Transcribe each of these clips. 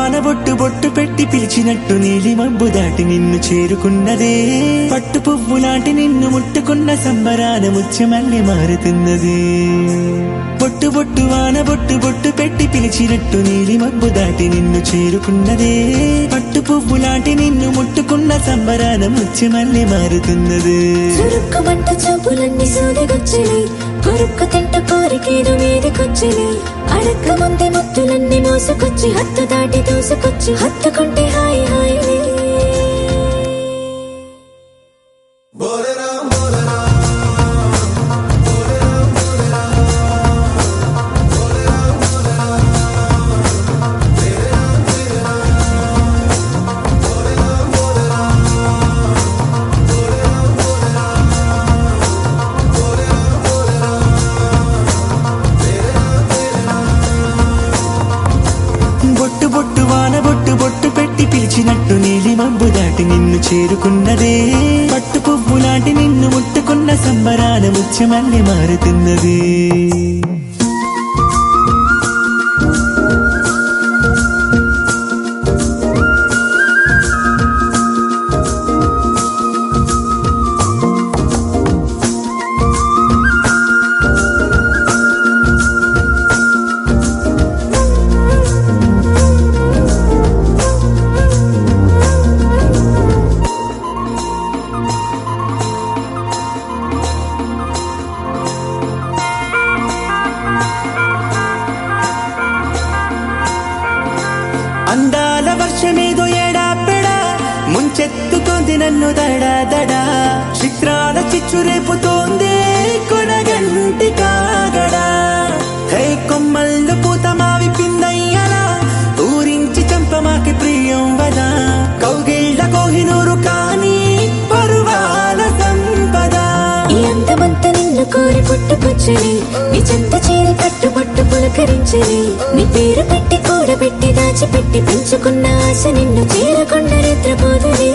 వాన బొట్టు బొట్టు పెట్టి పిలిచినట్టు నీలి మబ్బు దాటి నిన్ను చేరుకున్నదే. పట్టు పువ్వు లాంటి నిన్ను ముట్టుకున్న సంబరాన ముత్యమల్లి మారుతున్నది. బొట్టు బొట్టు వాన బొట్టు బొట్టు పెట్టి పిలిచినట్టు నీలి మబ్బు దాటి నిన్ను చేరుకున్నదే. పట్టు పువ్వు లాంటి నిన్ను ముట్టుకున్న సంబరాన ముత్యమల్లి మారుతున్నది. చురుక్కుమంట చూపులన్నీ సూదిగొచ్చిని, కొరుక్కు తింట కోరికేదో మీదికొచ్చిని. అడక్క ముందే ముత్తులన్నీ మోసుకొచ్చి హత్తు దాటి దూసుకొచ్చి హత్తుకుంటే హాయి హాయిలే. బొట్టు బొట్టు వాన బొట్టు బొట్టు పెట్టి పిలిచినట్టు నీలి మబ్బు దాటి నిన్ను చేరుకున్నదే. పట్టు పువ్వు లాంటి నిన్ను ముట్టుకున్న సంబరాన ముత్యమల్లి మారుతున్నది. అందాల వర్షమేదో ఎడాపెడా ముంచెత్తుతోంది నన్ను దడా దడా. చిత్రాల చిచ్చు రేపుతోంది కొనగంటి కాగడా. హే కొమ్మల్లో పూత మావి పిందయ్యలా ఊరించి చంపమాకి ప్రియం వదా. కౌగిళ్ళ కోహినూరు కానీ పరువాల సంపద. ఈ అందమంతా నిన్ను కోరి పుట్టుకొచ్చని, నీ చెంత చీర కట్టుబట్టు పులకరించని. నీ పేరు పెట్టి కూడబెట్టి దాచిపెట్టి పెంచుకున్న ఆశ నిన్ను చేరకుండా నిద్రపోదని.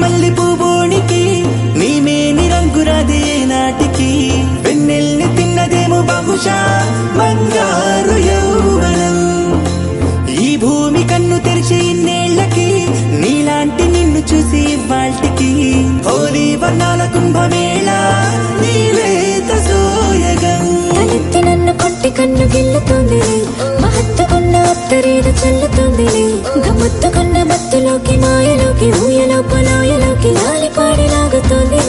మల్లి పూబోనికి నీమేని రంగురాదే నాటికి. వెన్నెల్ని తిన్నదేమో బహుశా బంగారు యౌవనం. ఈ భూమి కన్ను తెరిచి ఇన్నేళ్లకి నీలాంటి నిన్ను చూసి వాల్టికి. హోలీ వర్ణాల కుంభమేళ నీలేత సోయగం. తలెత్తి నన్ను కొట్టి కన్ను గిల్లుతోంది, మహత్తుకున్న అత్తరేదు చల్లుతోంది. గమ్మత్తుకున్న మత్తులోకి మాయలోకి ఊయలో పొలాయలోకి లాలిపాడి లాగుతోంది.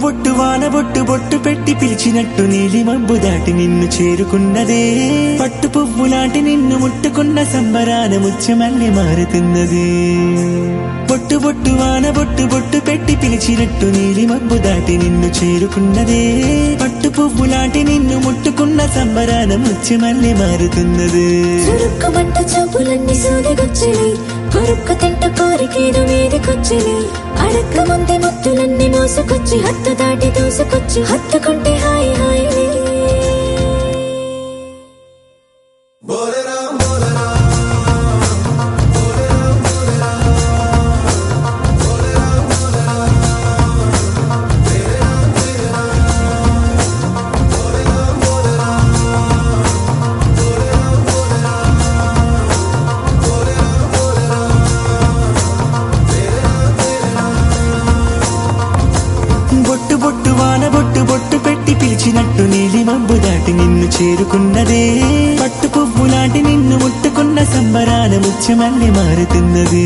బొట్టు వాన బొట్టు బొట్టు పెట్టి పిలిచినట్టు నీలి మబ్బు దాటి నిన్ను చేరుకున్నదే పట్టు పువ్వు లాంటి నిన్ను ముట్టుకున్న సంబరాన ముత్యమల్లె మారుతున్నది బొట్టు బొట్టు వాన బొట్టు బొట్టు పెట్టి పిలిచినట్టు నీలి మబ్బు దాటి నిన్ను చేరుకున్నదే పట్టు పువ్వు లాంటి నిన్ను ముట్టుకున్న సంబరాన ముత్యమల్లె మారుతున్నది చురుక్కుమంట చూపులన్నీ సూదిగొచ్చిని కొరుక్క తింట కోరికేదో మీదికొచ్చిని అడక్క ముందే ముత్తులన్నీ మోసుకొచ్చి హత్తు దాటి దూసుకొచ్చి హత్తుకుంటే హాయి హాయి బొట్టు బొట్టు వాన బొట్టు బొట్టు పెట్టి పిలిచినట్టు నీలి మబ్బు దాటి నిన్ను చేరుకున్నదే పట్టు పువ్వు లాంటి నిన్ను ముట్టుకున్న సంబరాన ముత్యమల్లె మారుతున్నది